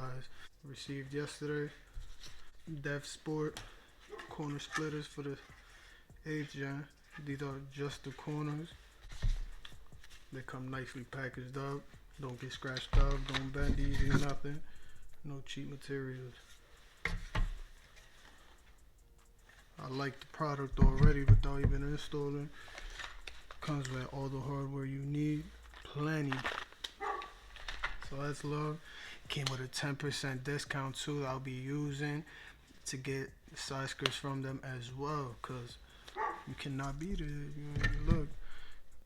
guys. Received yesterday DevSport corner splitters for the 8th gen. These are just the corners. They come nicely packaged up. Don't get scratched up, don't bend easy, nothing. No cheap materials. I like the product already without even installing. Comes with all the hardware you need, plenty. So that's love. Came with a 10% discount too that I'll be using to get side skirts from them as well, cause you cannot beat it. Look,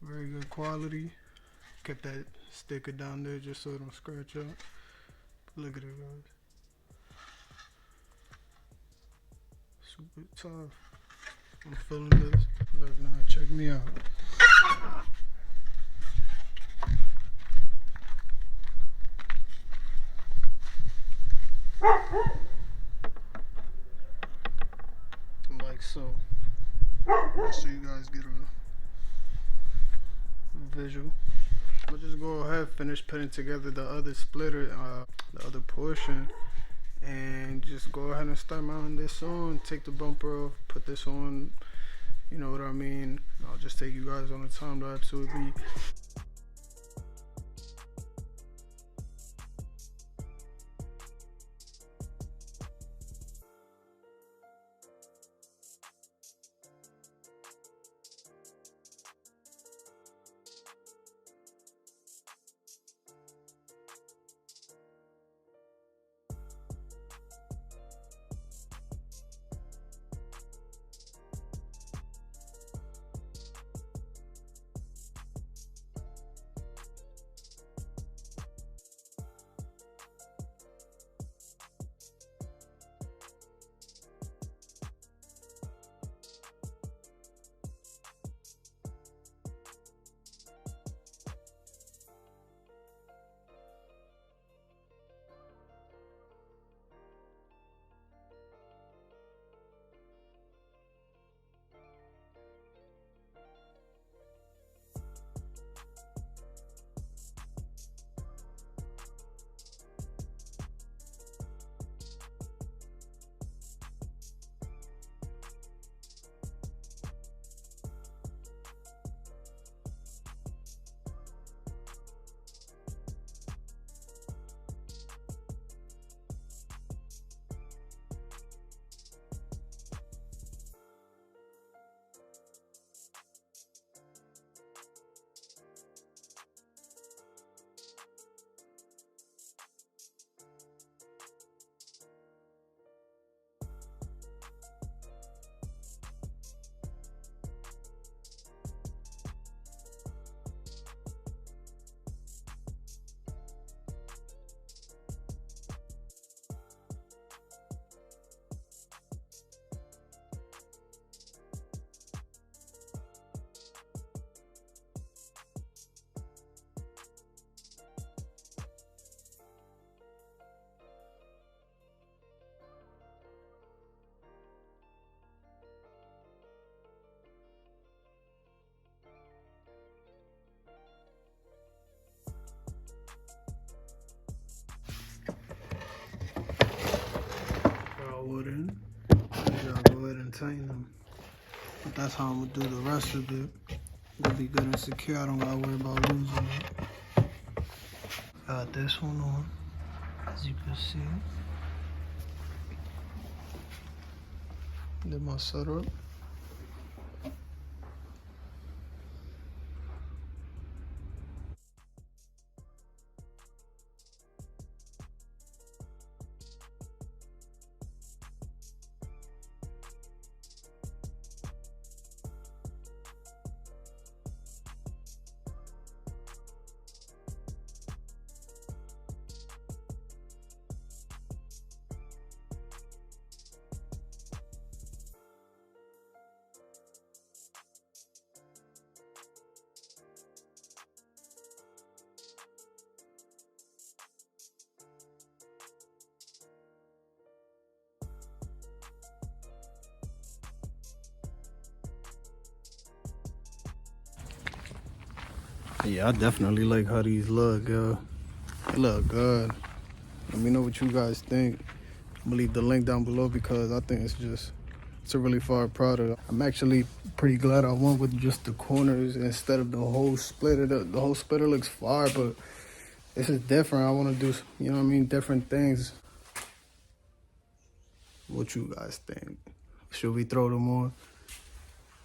very good quality. Kept that sticker down there just so it don't scratch up. Look at it, guys. Super tough. I'm feeling this. Look now, check me out. Like so. So you guys get a visual. I'll just go ahead, finish putting together the other splitter, the other portion, and just go ahead and start mounting this on. Take the bumper off, put this on. You know what I mean? I'll just take you guys on a time lapse so it'll be. Wooden. Y'all go ahead and tighten them. But that's how I'm gonna do the rest of it. It'll be good and secure. I don't gotta worry about losing it. Got this one on, as you can see. Did my setup. Yeah, I definitely like how these look, yo. They look good. Let me know what you guys think. I'm gonna leave the link down below because I think it's a really fire product. I'm actually pretty glad I went with just the corners instead of the whole splitter. The whole splitter looks fire, but this is different. I want to do, you know what I mean, different things. What you guys think? Should we throw them on?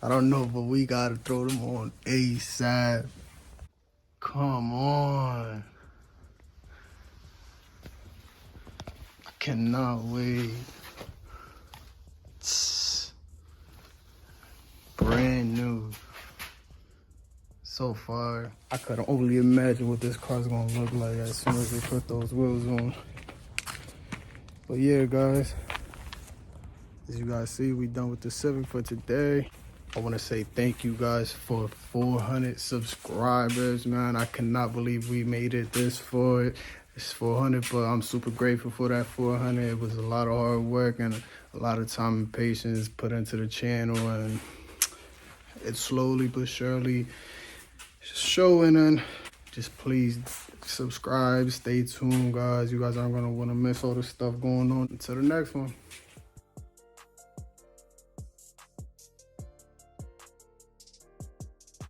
I don't know, but we gotta throw them on ASAP. Come on. I cannot wait. Brand new. So far. I could only imagine what this car's gonna look like as soon as they put those wheels on. But yeah, guys. As you guys see, we done with the Civic for today. I want to say thank you guys for 400 subscribers, man. I cannot believe we made it this far. It's 400, but I'm super grateful for that 400. It was a lot of hard work and a lot of time and patience put into the channel, and it's slowly but surely showing. And just please subscribe, stay tuned, guys. You guys aren't gonna want to miss all the stuff going on. Until the next one.